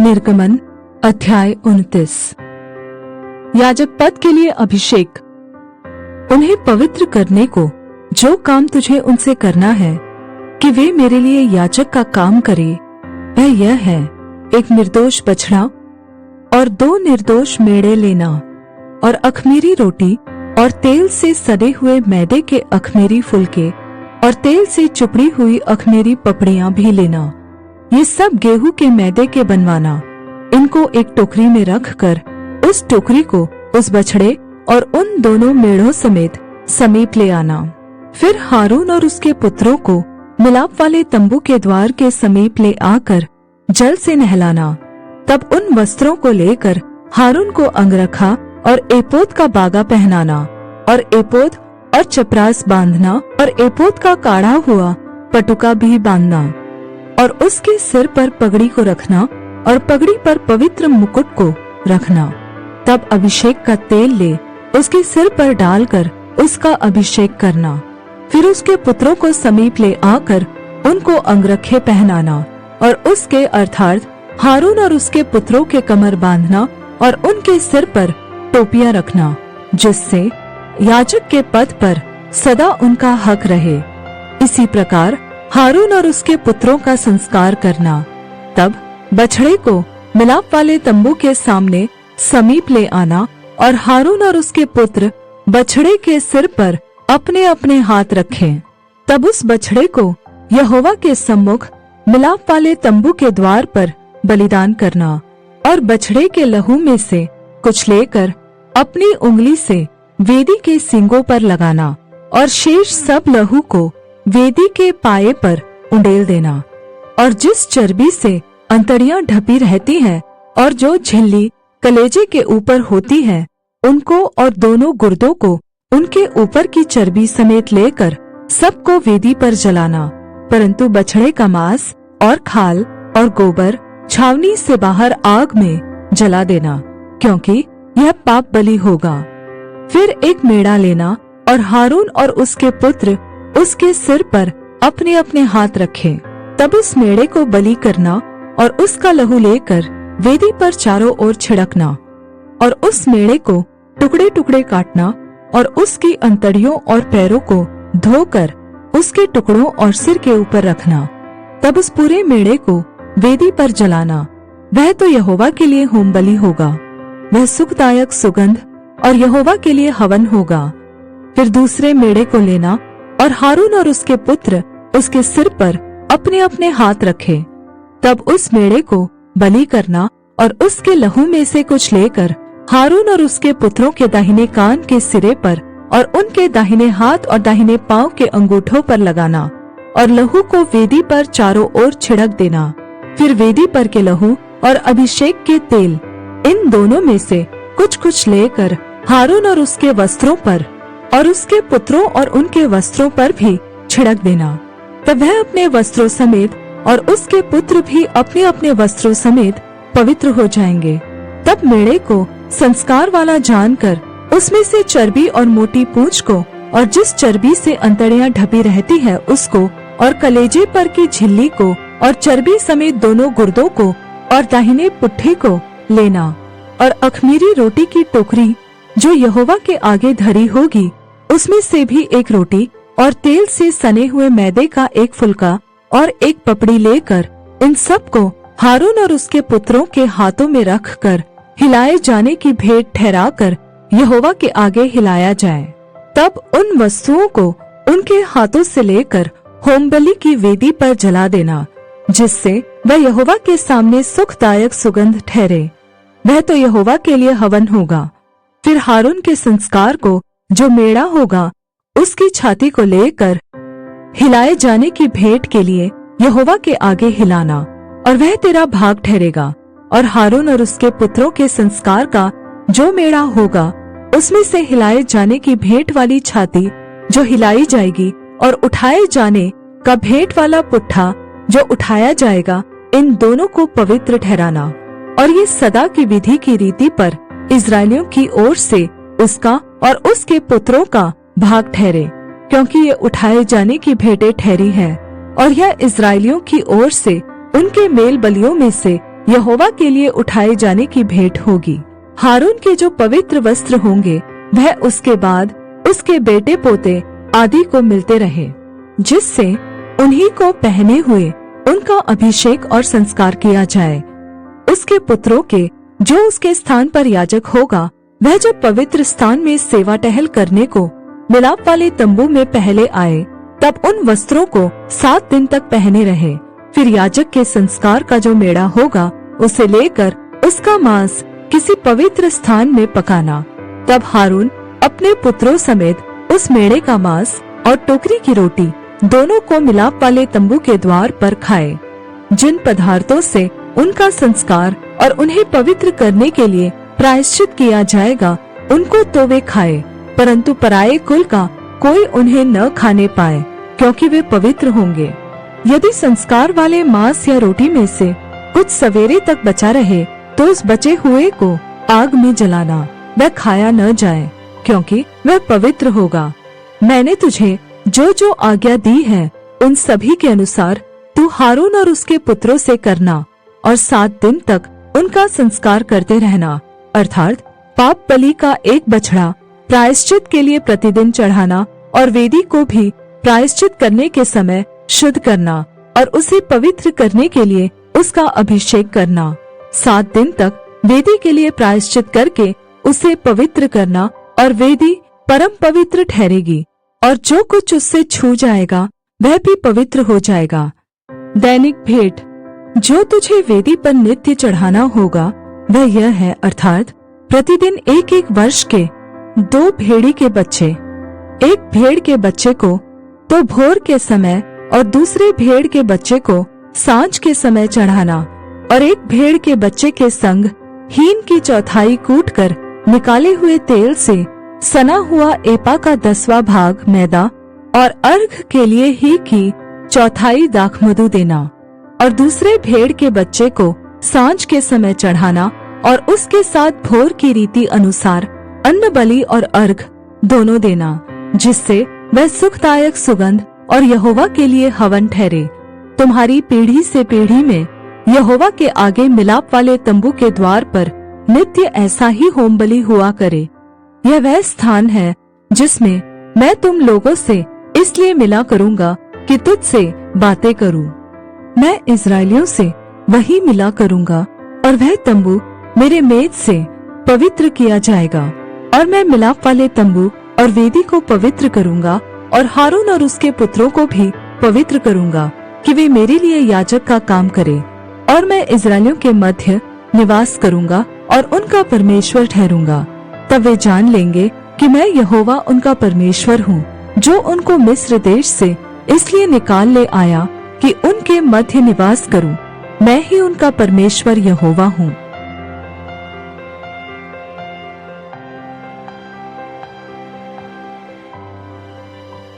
निर्गमन अध्याय 29। याजक पद के लिए अभिषेक। उन्हें पवित्र करने को जो काम तुझे उनसे करना है कि वे मेरे लिए याजक का काम करें, वह यह है, एक निर्दोष बछड़ा और 2 निर्दोष मेढ़े लेना, और अख़मीरी रोटी और तेल से सने हुए मैदे के अख़मीरी फुलके और तेल से चुपड़ी हुई अख़मीरी पपड़ियां भी लेना। ये सब गेहूं के मैदे के बनवाना। इनको एक टोकरी में रख कर उस टोकरी को उस बछड़े और उन दोनों मेढ़ों समेत समीप ले आना। फिर हारून और उसके पुत्रों को मिलाप वाले तंबू के द्वार के समीप ले आकर जल से नहलाना। तब उन वस्त्रों को लेकर हारून को अंगरखा और एपोद का बागा पहनाना, और एपोद और चपरास बांधना, और एपोद का काढ़ा हुआ पटुका भी बांधना, और उसके सिर पर पगड़ी को रखना, और पगड़ी पर पवित्र मुकुट को रखना। तब अभिषेक का तेल ले उसके सिर पर डालकर उसका अभिषेक करना। फिर उसके पुत्रों को समीप ले आकर उनको अंगरखे पहनाना, और उसके अर्थात हारून और उसके पुत्रों के कमर बांधना और उनके सिर पर टोपियां रखना, जिससे याजक के पद पर सदा उनका हक रहे। इसी प्रकार हारून और उसके पुत्रों का संस्कार करना। तब बछड़े को मिलाप वाले तंबू के सामने समीप ले आना, और हारून और उसके पुत्र बछड़े के सिर पर अपने अपने हाथ रखें। तब उस बछड़े को यहोवा के सम्मुख मिलाप वाले तंबू के द्वार पर बलिदान करना, और बछड़े के लहू में से कुछ लेकर अपनी उंगली से वेदी के सींगों पर लगाना, और शेष सब लहू को वेदी के पाए पर उंडेल देना। और जिस चर्बी से अंतड़ियां ढपी रहती हैं और जो झिल्ली कलेजे के ऊपर होती है, उनको और दोनों गुर्दों को उनके ऊपर की चर्बी समेत लेकर सबको वेदी पर जलाना। परंतु बछड़े का मांस और खाल और गोबर छावनी से बाहर आग में जला देना, क्योंकि यह पाप बलि होगा। फिर एक मेढ़ा लेना, और हारून और उसके पुत्र उसके सिर पर अपने अपने हाथ रखें। तब उस मेढ़े को बलि करना, और उसका लहू लेकर वेदी पर चारों ओर छिड़कना, और उस मेढ़े को टुकड़े टुकड़े काटना, और उसकी अंतड़ियों और पैरों को धोकर उसके टुकड़ों और सिर के ऊपर रखना। तब उस पूरे मेढ़े को वेदी पर जलाना। वह तो यहोवा के लिए होम बलि होगा, वह सुखदायक सुगंध और यहोवा के लिए हवन होगा। फिर दूसरे मेढ़े को लेना, और हारून और उसके पुत्र उसके सिर पर अपने अपने हाथ रखें। तब उस मेढ़े को बलि करना, और उसके लहू में से कुछ लेकर हारून और उसके पुत्रों के दाहिने कान के सिरे पर और उनके दाहिने हाथ और दाहिने पांव के अंगूठों पर लगाना, और लहू को वेदी पर चारों ओर छिड़क देना। फिर वेदी पर के लहू और अभिषेक के तेल, इन दोनों में से कुछ कुछ लेकर हारून और उसके वस्त्रों पर और उसके पुत्रों और उनके वस्त्रों पर भी छिड़क देना। तब वह अपने वस्त्रों समेत और उसके पुत्र भी अपने अपने वस्त्रों समेत पवित्र हो जाएंगे। तब मेढ़े को संस्कार वाला जानकर उसमें से चर्बी और मोटी पूंछ को, और जिस चर्बी से अंतड़ियां ढपी रहती है उसको, और कलेजे पर की झिल्ली को, और चर्बी समेत दोनों गुर्दों को और दाहिने पुट्ठे को लेना, और अख़मीरी रोटी की टोकरी जो यहोवा के आगे धरी होगी, उसमें से भी एक रोटी और तेल से सने हुए मैदे का एक फुलका और एक पपड़ी लेकर इन सब को हारून और उसके पुत्रों के हाथों में रखकर हिलाए जाने की भेंट ठहराकर यहोवा के आगे हिलाया जाए। तब उन वस्तुओं को उनके हाथों से लेकर होमबलि की वेदी पर जला देना, जिससे वह यहोवा के सामने सुखदायक सुगंध ठहरे। वह तो यहोवा के लिए हवन होगा। फिर हारून के संस्कार को जो मेढ़ा होगा, उसकी छाती को लेकर हिलाए जाने की भेंट के लिए यहोवा के आगे हिलाना, और वह तेरा भाग ठहरेगा। और हारून और उसके पुत्रों के संस्कार का जो मेढ़ा होगा, उसमें से हिलाए जाने की भेंट वाली छाती जो हिलाई जाएगी, और उठाए जाने का भेंट वाला पुट्ठा जो उठाया जाएगा, इन दोनों को पवित्र ठहराना। और ये सदा की विधि की रीति पर इस्राएलियों की ओर से उसका और उसके पुत्रों का भाग ठहरे, क्योंकि ये उठाए जाने की भेंटें ठहरी है, और यह इस्राएलियों की ओर से उनके मेल बलियों में से यहोवा के लिए उठाए जाने की भेंट होगी। हारून के जो पवित्र वस्त्र होंगे वह उसके बाद उसके बेटे पोते आदि को मिलते रहे, जिससे उन्हीं को पहने हुए उनका अभिषेक और संस्कार किया जाए। उसके पुत्रों के जो उसके स्थान पर याजक होगा, वह जब पवित्र स्थान में सेवा टहल करने को मिलाप वाले तंबू में पहले आए, तब उन वस्त्रों को 7 दिन तक पहने रहे। फिर याजक के संस्कार का जो मेढ़ा होगा, उसे लेकर उसका मांस किसी पवित्र स्थान में पकाना। तब हारून अपने पुत्रों समेत उस मेढ़े का मांस और टोकरी की रोटी दोनों को मिलाप वाले तंबू के द्वार पर खाए। जिन पदार्थों से उनका संस्कार और उन्हें पवित्र करने के लिए प्रायश्चित किया जाएगा, उनको तो वे खाए, परंतु पराये कुल का कोई उन्हें न खाने पाए, क्योंकि वे पवित्र होंगे। यदि संस्कार वाले मांस या रोटी में से कुछ सवेरे तक बचा रहे, तो उस बचे हुए को आग में जलाना, वह खाया न जाए, क्योंकि वह पवित्र होगा। मैंने तुझे जो जो आज्ञा दी है, उन सभी के अनुसार तू हारून और उसके पुत्रों से करना, और 7 दिन तक उनका संस्कार करते रहना। अर्थात पाप बलि का एक बछड़ा प्रायश्चित के लिए प्रतिदिन चढ़ाना, और वेदी को भी प्रायश्चित करने के समय शुद्ध करना, और उसे पवित्र करने के लिए उसका अभिषेक करना। 7 दिन तक वेदी के लिए प्रायश्चित करके उसे पवित्र करना, और वेदी परम पवित्र ठहरेगी, और जो कुछ उससे छू जाएगा वह भी पवित्र हो जाएगा। दैनिक भेंट जो तुझे वेदी पर नित्य चढ़ाना होगा वह यह है, अर्थात प्रतिदिन 1-1 वर्ष के 2 भेड़ी के बच्चे, एक भेड़ के बच्चे को तो भोर के समय और दूसरे भेड़ के बच्चे को सांझ के समय चढ़ाना, और एक भेड़ के बच्चे के संग हीन की चौथाई कूटकर निकाले हुए तेल से सना हुआ एपा का 10वां भाग मैदा, और अर्घ के लिए ही की चौथाई दाखमधु देना, और दूसरे भेड़ के बच्चे को सांझ के समय चढ़ाना, और उसके साथ भोर की रीति अनुसार अन्न बलि और अर्घ दोनों देना, जिससे वह सुखदायक सुगंध और यहोवा के लिए हवन ठहरे। तुम्हारी पीढ़ी से पीढ़ी में यहोवा के आगे मिलाप वाले तंबू के द्वार पर नित्य ऐसा ही होम बलि हुआ करे। यह वह स्थान है जिसमें मैं तुम लोगों से इसलिए मिला करूंगा कि तुझसे बातें करूं। मैं इस्राएलियों से वही मिला करूंगा, और वह तंबू मेरे मेज से पवित्र किया जाएगा, और मैं मिलाप वाले तंबू और वेदी को पवित्र करूंगा, और हारून और उसके पुत्रों को भी पवित्र करूंगा कि वे मेरे लिए याजक का काम करें, और मैं इस्राएलियों के मध्य निवास करूंगा और उनका परमेश्वर ठहरूंगा। तब वे जान लेंगे कि मैं यहोवा उनका परमेश्वर हूँ, जो उनको मिस्र देश से इसलिए निकाल ले आया कि उनके मध्य निवास करूं। मैं ही उनका परमेश्वर यहोवा हूँ।